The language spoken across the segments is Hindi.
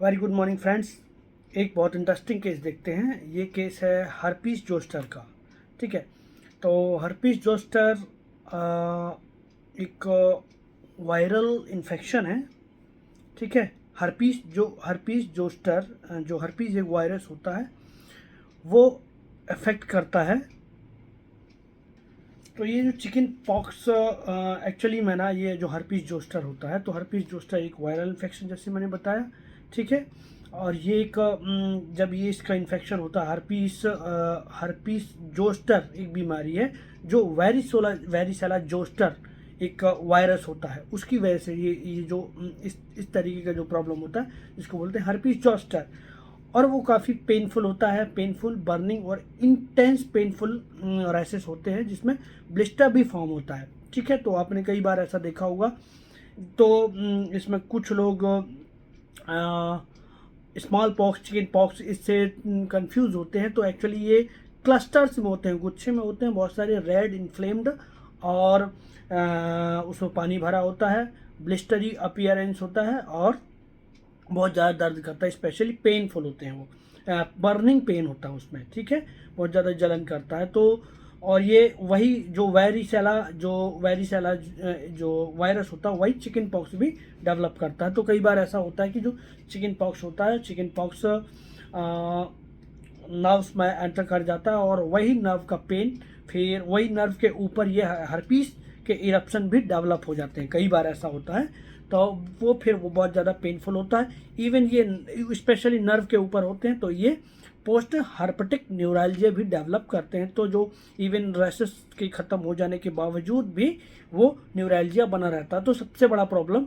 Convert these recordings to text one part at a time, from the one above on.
Very good morning friends. एक बहुत इंटरेस्टिंग केस देखते हैं। ये केस है हर्पीस जोस्टर का। ठीक है, तो हर्पीस जोस्टर एक वायरल इन्फेक्शन है। ठीक है, हर्पीस जोस्टर जो हर्पीस एक वायरस होता है वो अफेक्ट करता है। तो ये जो चिकन पॉक्स एक्चुअली में ना, ये जो हर्पीस जोस्टर होता है, तो हर्पीस जोस्टर एक वायरल इन्फेक्शन जैसे मैंने बताया। ठीक है, और ये एक जब ये इसका इन्फेक्शन होता है, हर्पीस जोस्टर एक बीमारी है जो वेरिसेला जोस्टर एक वायरस होता है, उसकी वजह से ये जो इस तरीके का जो प्रॉब्लम होता है जिसको बोलते हैं हर्पीस जोस्टर। और वो काफ़ी पेनफुल होता है, पेनफुल, बर्निंग और इंटेंस पेनफुल रैसेस होते हैं जिसमें ब्लिस्टर भी फॉर्म होता है। ठीक है, तो आपने कई बार ऐसा देखा होगा। तो इसमें कुछ लोग स्मॉल पॉक्स, चिकन पॉक्स इससे कंफ्यूज होते हैं। तो एक्चुअली ये क्लस्टर्स में होते हैं, गुच्छे में होते हैं, बहुत सारे रेड इन्फ्लेम्ड, और उसमें पानी भरा होता है, ब्लिस्टरी अपीयरेंस होता है और बहुत ज़्यादा दर्द करता है, स्पेशली पेनफुल होते हैं वो, बर्निंग पेन होता है उसमें। ठीक है, बहुत ज़्यादा जलन करता है। तो और ये वही जो वैरिसेला जो वायरस होता है वही चिकन पॉक्स भी डेवलप करता है। तो कई बार ऐसा होता है कि जो चिकन पॉक्स होता है, चिकन पॉक्स नर्व्स में एंटर कर जाता है और वही नर्व का पेन, फिर वही नर्व के ऊपर ये हर्पीस के इरप्शन भी डेवलप हो जाते हैं। कई बार ऐसा होता है, तो वो बहुत ज़्यादा पेनफुल होता है। इवन ये स्पेशली नर्व के ऊपर होते हैं, तो ये पोस्ट हर्पेटिक न्यूरालजिया भी डेवलप करते हैं। तो जो इवन रैसेस के ख़त्म हो जाने के बावजूद भी वो न्यूरालजिया बना रहता है। तो सबसे बड़ा प्रॉब्लम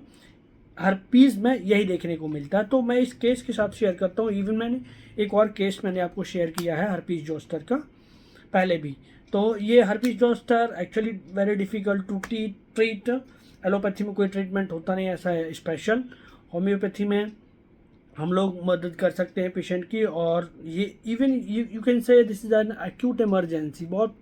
हर्पीज में यही देखने को मिलता है। तो मैं इस केस के साथ शेयर करता हूँ। इवन मैंने एक और केस मैंने आपको शेयर किया है हर्पीज जोस्टर का पहले भी। तो ये herpes zoster actually very difficult to treat. Allopathy में कोई ट्रीटमेंट होता नहीं ऐसा है स्पेशल। होम्योपैथी में हम लोग मदद कर सकते हैं पेशेंट की। और ये even you can say this is an acute emergency, बहुत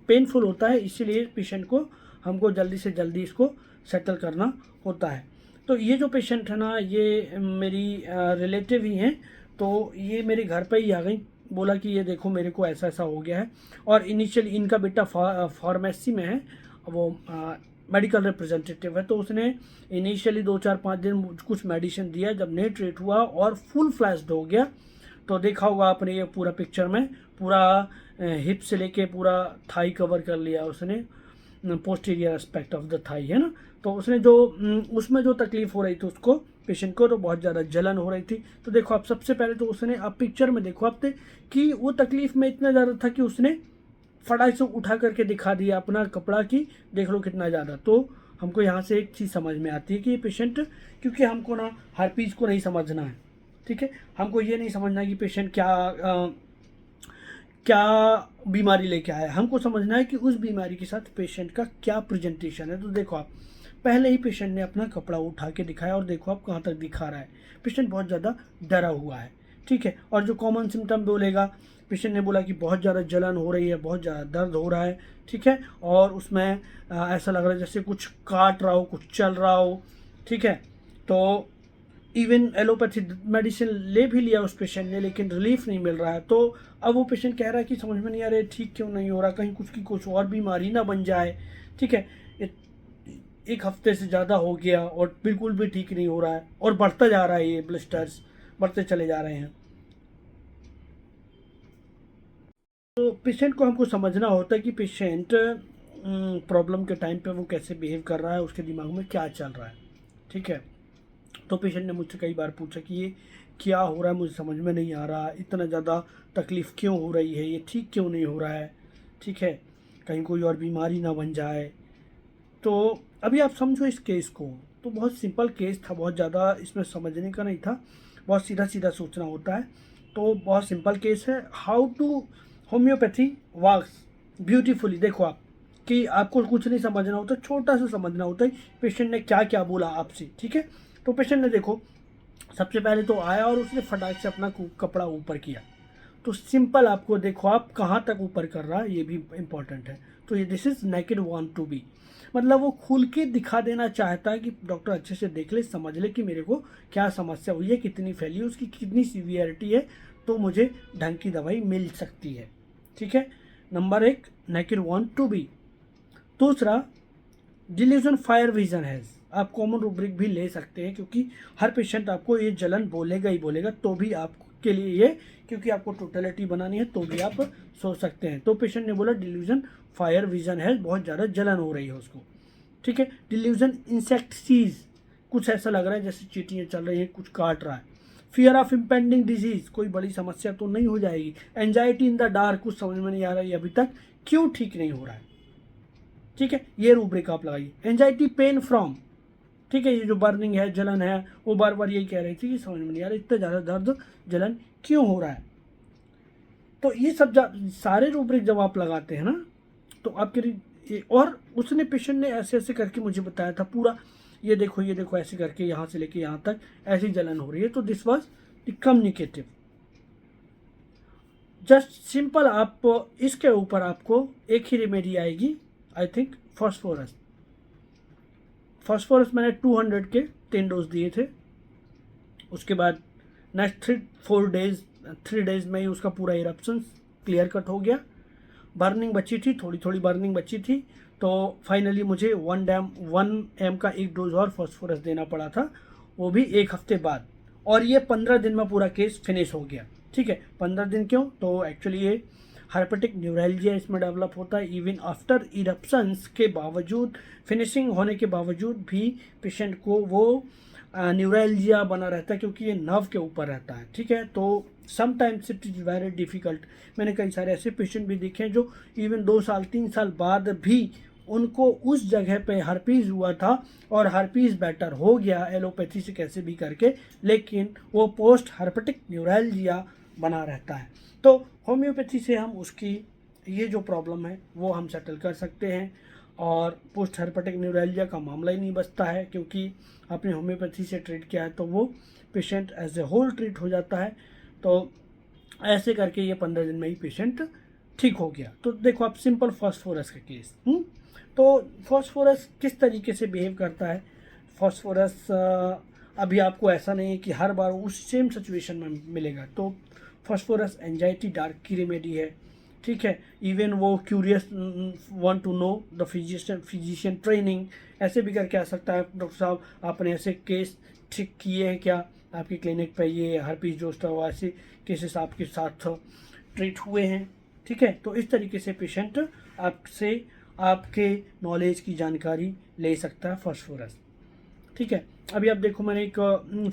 पेनफुल होता है, इसीलिए पेशेंट को हमको जल्दी से जल्दी इसको सेटल करना होता है। तो ये जो पेशेंट है ना, ये मेरी रिलेटिव ही हैं। तो ये मेरे घर पे ही आ गई, बोला कि ये देखो मेरे को ऐसा ऐसा हो गया है। और इनिशियली इनका बेटा फार्मेसी में है, वो मेडिकल रिप्रेजेंटेटिव है। तो उसने इनिशियली 2 4 5 दिन कुछ मेडिसिन दिया, जब नहीं ट्रीट हुआ और फुल फ्लैश्ड हो गया। तो देखा होगा आपने ये पूरा पिक्चर में, पूरा हिप से लेके पूरा थाई कवर कर लिया उसने, posterior aspect of the thigh, है ना। तो उसने जो उसमें जो तकलीफ हो रही थी उसको, पेशेंट को, तो बहुत ज़्यादा जलन हो रही थी। तो देखो आप, सबसे पहले तो उसने, आप पिक्चर में देखो आप कि वो तकलीफ में इतना ज़्यादा था कि उसने फटाक से उठा करके दिखा दिया अपना कपड़ा की देख लो कितना ज़्यादा। तो हमको यहाँ से एक चीज़ समझ में आती है कि ये पेशेंट, क्योंकि हमको ना हर्पीज को नहीं समझना है। ठीक है, हमको ये नहीं समझना कि पेशेंट क्या बीमारी लेके आया है, हमको समझना है कि उस बीमारी के साथ पेशेंट का क्या प्रेजेंटेशन है। तो देखो आप, पहले ही पेशेंट ने अपना कपड़ा उठा के दिखाया और देखो आप कहाँ तक दिखा रहा है। पेशेंट बहुत ज़्यादा डरा हुआ है। ठीक है, और जो कॉमन सिम्टम बोलेगा, पेशेंट ने बोला कि बहुत ज़्यादा जलन हो रही है, बहुत ज़्यादा दर्द हो रहा है। ठीक है, और उसमें ऐसा लग रहा है जैसे कुछ काट रहा हो, कुछ चल रहा हो। ठीक है, तो इवन एलोपैथी मेडिसिन ले भी लिया उस पेशेंट ने, लेकिन रिलीफ नहीं मिल रहा है। तो अब वो पेशेंट कह रहा है कि समझ में नहीं आ रहा है ठीक क्यों नहीं हो रहा, कहीं कुछ और बीमारी ना बन जाए। ठीक है, एक हफ्ते से ज़्यादा हो गया और बिल्कुल भी ठीक नहीं हो रहा है और बढ़ता जा रहा है, ये ब्लिस्टर्स बढ़ते चले जा रहे हैं। तो पेशेंट को हमको समझना होता है कि पेशेंट प्रॉब्लम के टाइम पे वो कैसे बिहेव कर रहा है, उसके दिमाग में क्या चल रहा है। ठीक है, तो पेशेंट ने मुझसे कई बार पूछा कि ये क्या हो रहा है, मुझे समझ में नहीं आ रहा, इतना ज़्यादा तकलीफ़ क्यों हो रही है, ये ठीक क्यों नहीं हो रहा है। ठीक है, कहीं कोई और बीमारी ना बन जाए। तो अभी आप समझो इस केस को। तो बहुत सिंपल केस था, बहुत ज़्यादा इसमें समझने का नहीं था, बहुत सीधा सीधा सोचना होता है। तो बहुत सिंपल केस है। How to homeopathy works beautifully. देखो आप, कि आपको कुछ नहीं समझना होता, छोटा सा समझना होता है पेशेंट ने क्या क्या बोला आपसे। ठीक है, तो पेशेंट ने देखो सबसे पहले तो आया और उसने फटाक से अपना कपड़ा ऊपर किया। तो सिंपल आपको देखो आप कहाँ तक ऊपर कर रहा है ये भी इम्पोर्टेंट है। तो ये this is naked want to be, मतलब वो खुल के दिखा देना चाहता है कि डॉक्टर अच्छे से देख ले, समझ ले कि मेरे को क्या समस्या हुई है, कितनी फैली है, उसकी कितनी सीवियरिटी है, तो मुझे ढंग की दवाई मिल सकती है। ठीक है, number 1 naked want to be. दूसरा डिल्यूजन फायर विजन हैज़, आप कॉमन रूब्रिक भी ले सकते हैं क्योंकि हर पेशेंट आपको ये जलन बोलेगा ही बोलेगा, तो भी आपके लिए ये, क्योंकि आपको टोटलिटी बनानी है तो भी आप सोच सकते हैं। तो पेशेंट ने बोला डिल्यूजन फायर विजन है, बहुत ज़्यादा जलन हो रही है उसको। ठीक है, डिल्यूजन इंसेक्ट सीज, कुछ ऐसा लग रहा है जैसे चींटियाँ चल रही हैं, कुछ काट रहा है। फियर ऑफ इम्पेंडिंग डिजीज, कोई बड़ी समस्या तो नहीं हो जाएगी। एंजाइटी इन द डार्क, कुछ समझ में नहीं आ रहा है अभी तक क्यों ठीक नहीं हो रहा है। ठीक है, ये रूब्रिक आप लगाइए। एंजाइटी पेन फ्रॉम, ठीक है, ये जो बर्निंग है, जलन है, वो बार बार यही कह रही थी कि समझ में नहीं आ रहा इतना ज़्यादा दर्द जलन क्यों हो रहा है। तो ये सब सारे रूब्रिक जब आप लगाते हैं ना, तो आपके, और उसने पेशेंट ने ऐसे ऐसे करके मुझे बताया था पूरा, ये देखो ऐसे करके यहाँ से लेके यहाँ तक ऐसी जलन हो रही है। तो this was the communicative. Just simple आप इसके ऊपर आपको एक ही रेमेडी आएगी, आई थिंक फॉस्फोरस। फॉस्फोरस मैंने 200 के 10 डोज दिए थे। उसके बाद नेक्स्ट 3 डेज में ही उसका पूरा इरप्शन क्लियर कट हो गया। बर्निंग बची थी, थोड़ी थोड़ी बर्निंग बची थी, तो फाइनली मुझे 1 एम का एक डोज और फॉस्फोरस देना पड़ा था, वो भी 1 हफ्ते बाद। और ये 15 दिन में पूरा केस फिनिश हो गया। ठीक है, 15 दिन क्यों, तो एक्चुअली ये हाइपोटिक न्यूरैल्जिया इसमें डेवलप होता है इवन आफ्टर इरप्शंस के बावजूद, फिनिशिंग होने के बावजूद भी पेशेंट को वो न्यूरैल्जिया बना रहता है क्योंकि ये नर्व के ऊपर रहता है। ठीक है, तो sometimes it is very difficult. मैंने कई सारे ऐसे पेशेंट भी देखे हैं जो इवन 2 साल 3 साल बाद भी उनको उस जगह पे हर्पीज़ हुआ था और हर्पीज़ बेटर हो गया एलोपैथी से कैसे भी करके, लेकिन वो पोस्ट हर्पेटिक न्यूरैल्जिया बना रहता है। तो होम्योपैथी से हम उसकी ये जो प्रॉब्लम है वो हम सेटल कर सकते हैं और पोस्ट हर्पेटिक न्यूरैल्जिया का मामला ही नहीं बचता है, क्योंकि आपने होम्योपैथी से ट्रीट किया है तो वो patient as a whole treat हो जाता है। तो ऐसे करके ये 15 दिन में ही पेशेंट ठीक हो गया। तो देखो आप सिंपल फॉस्फोरस का केस, तो फॉस्फोरस किस तरीके से बिहेव करता है। फॉस्फोरस अभी आपको ऐसा नहीं है कि हर बार उस सेम सिचुएशन में मिलेगा। तो फॉस्फोरस एंजाइटी डार्क की रेमेडी है। ठीक है, इवन वो curious want to know the physician training, ऐसे भी करके आ सकता है डॉक्टर साहब आपने ऐसे केस ठीक किए हैं क्या आपकी क्लिनिक पे, ये हर्पीस जोस्टर हुआ, ऐसे केसेस आपके साथ ट्रीट हुए हैं। ठीक है, तो इस तरीके से पेशेंट आपसे आपके नॉलेज की जानकारी ले सकता है फॉस्फोरस। ठीक है, अभी आप देखो मैंने एक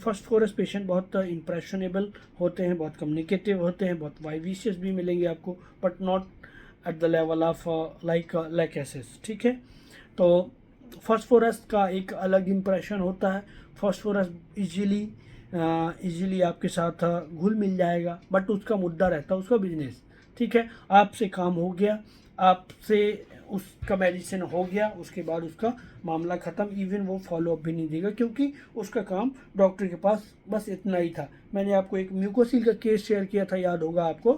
फॉस्फोरस पेशेंट बहुत इम्प्रेशनेबल होते हैं, बहुत कम्युनिकेटिव होते हैं, बहुत वाइविशियस भी मिलेंगे आपको, but not at the level of like aces. ठीक है, तो फॉस्फोरस का एक अलग इम्प्रेशन होता है। फॉस्फोरस इजीली आपके साथ घुल मिल जाएगा, बट उसका मुद्दा रहता है उसका बिजनेस। ठीक है, आपसे काम हो गया, आपसे उसका मेडिसिन हो गया, उसके बाद उसका मामला ख़त्म, इवन वो फॉलोअप भी नहीं देगा क्योंकि उसका काम डॉक्टर के पास बस इतना ही था। मैंने आपको एक म्यूकोसिल का केस शेयर किया था, याद होगा आपको।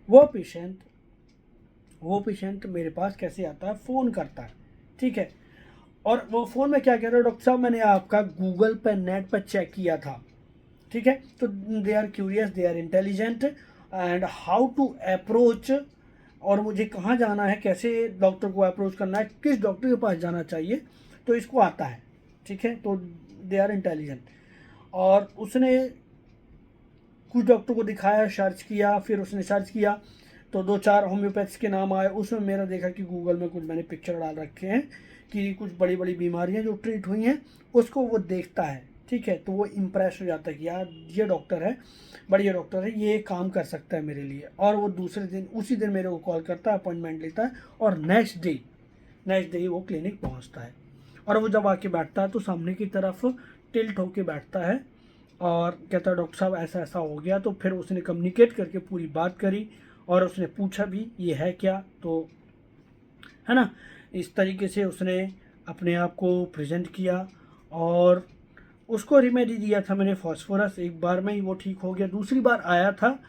वो पेशेंट मेरे पास कैसे आता है, फ़ोन करता है। ठीक है, और वो फ़ोन में क्या कह रहा है, डॉक्टर साहब मैंने आपका गूगल पर नेट पर चेक किया था। ठीक है, तो they are curious, they are intelligent and how to approach, और मुझे कहाँ जाना है, कैसे डॉक्टर को अप्रोच करना है, किस डॉक्टर के पास जाना चाहिए, तो इसको आता है। ठीक है, तो दे आर इंटेलिजेंट। और उसने कुछ डॉक्टर को दिखाया, सर्च किया, फिर उसने सर्च किया तो 2-4 होम्योपैथ्स के नाम आए। उसमें मेरा देखा कि गूगल में कुछ मैंने पिक्चर डाल रखे हैं कि कुछ बड़ी बड़ी बीमारियां जो ट्रीट हुई हैं उसको वो देखता है। ठीक है, तो वो इम्प्रेस हो जाता है कि यार ये डॉक्टर है, बढ़िया डॉक्टर है, ये काम कर सकता है मेरे लिए। और वो दूसरे दिन उसी दिन मेरे को कॉल करता है, अपॉइंटमेंट लेता है और नेक्स्ट डे ही वो क्लिनिक पहुंचता है। और वो जब आके बैठता है तो सामने की तरफ टिल्ट होके बैठता है और कहता है डॉक्टर साहब ऐसा ऐसा हो गया। तो फिर उसने कम्युनिकेट करके पूरी बात करी और उसने पूछा भी ये है क्या, तो है ना, इस तरीके से उसने अपने आप को प्रेजेंट किया और उसको रेमेडी दिया था मैंने फॉस्फोरस। एक बार में ही वो ठीक हो गया। दूसरी बार आया था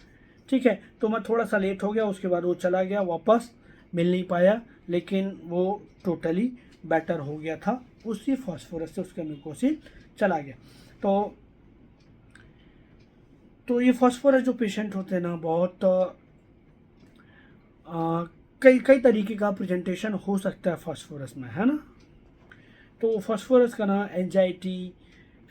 ठीक है। तो मैं थोड़ा सा लेट हो गया, उसके बाद वो चला गया वापस, मिल नहीं पाया, लेकिन वो टोटली बेटर हो गया था, उसी फास्फोरस से उसका म्यूकोसिल चला गया। तो ये फास्फोरस जो पेशेंट होते हैं ना, बहुत कई कई तरीके का प्रेजेंटेशन हो सकता है फास्फोरस में, है ना। तो फास्फोरस का ना एंजाइटी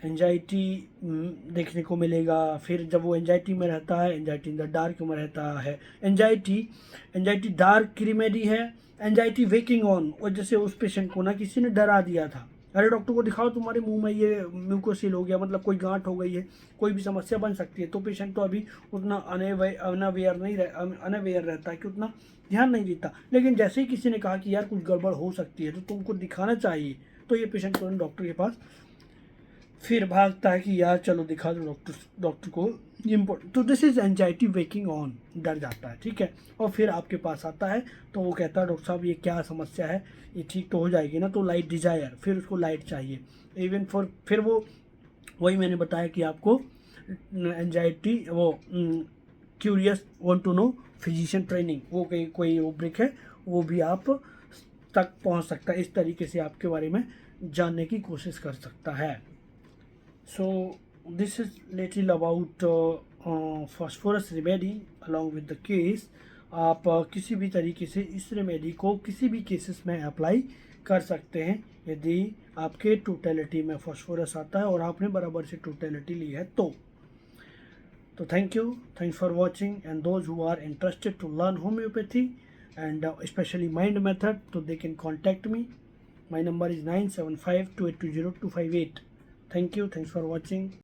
देखने को मिलेगा। फिर जब वो एंजाइटी में रहता है, एंजाइटी इन द डार्क में रहता है, एंजाइटी डार्क रेमेडी है, एंजाइटी वेकिंग ऑन, और जैसे उस पेशेंट को ना किसी ने डरा दिया था, अरे डॉक्टर को दिखाओ तुम्हारे मुंह में ये म्यूकोसिल हो गया, मतलब कोई गांठ हो गई है, कोई भी समस्या बन सकती है। तो पेशेंट तो अभी उतना अनअवेयर रहता है, कि उतना ध्यान नहीं देता। लेकिन जैसे ही किसी ने कहा कि यार कुछ गड़बड़ हो सकती है तो तुमको दिखाना चाहिए, तो ये पेशेंट तुरंत डॉक्टर के पास फिर भागता है कि यार चलो दिखा दो डॉक्टर को, इम्पोर्टेंट। तो this is anxiety waking on, डर जाता है, ठीक है। और फिर आपके पास आता है, तो वो कहता है डॉक्टर साहब ये क्या समस्या है, ये ठीक तो हो जाएगी ना। तो लाइट डिजायर, फिर उसको लाइट चाहिए, इवन फॉर, फिर वो वही मैंने बताया कि आपको एंजाइटी, वो curious want to know physician training, वो कोई रुब्रिक है, वो भी आप तक पहुंच सकता है, इस तरीके से आपके बारे में जानने की कोशिश कर सकता है। So this is little about phosphorus remedy along with the case। आप किसी भी तरीके से इस रेमेडी को किसी भी केसेस में अप्लाई कर सकते हैं, यदि आपके टोटलिटी में फास्फोरस आता है और आपने बराबर से टोटलिटी ली है तो thank you, thanks for watching, and those who are interested to learn homeopathy and especially mind method, so they can contact me. My number is 9752820258. Thank you, thanks for watching.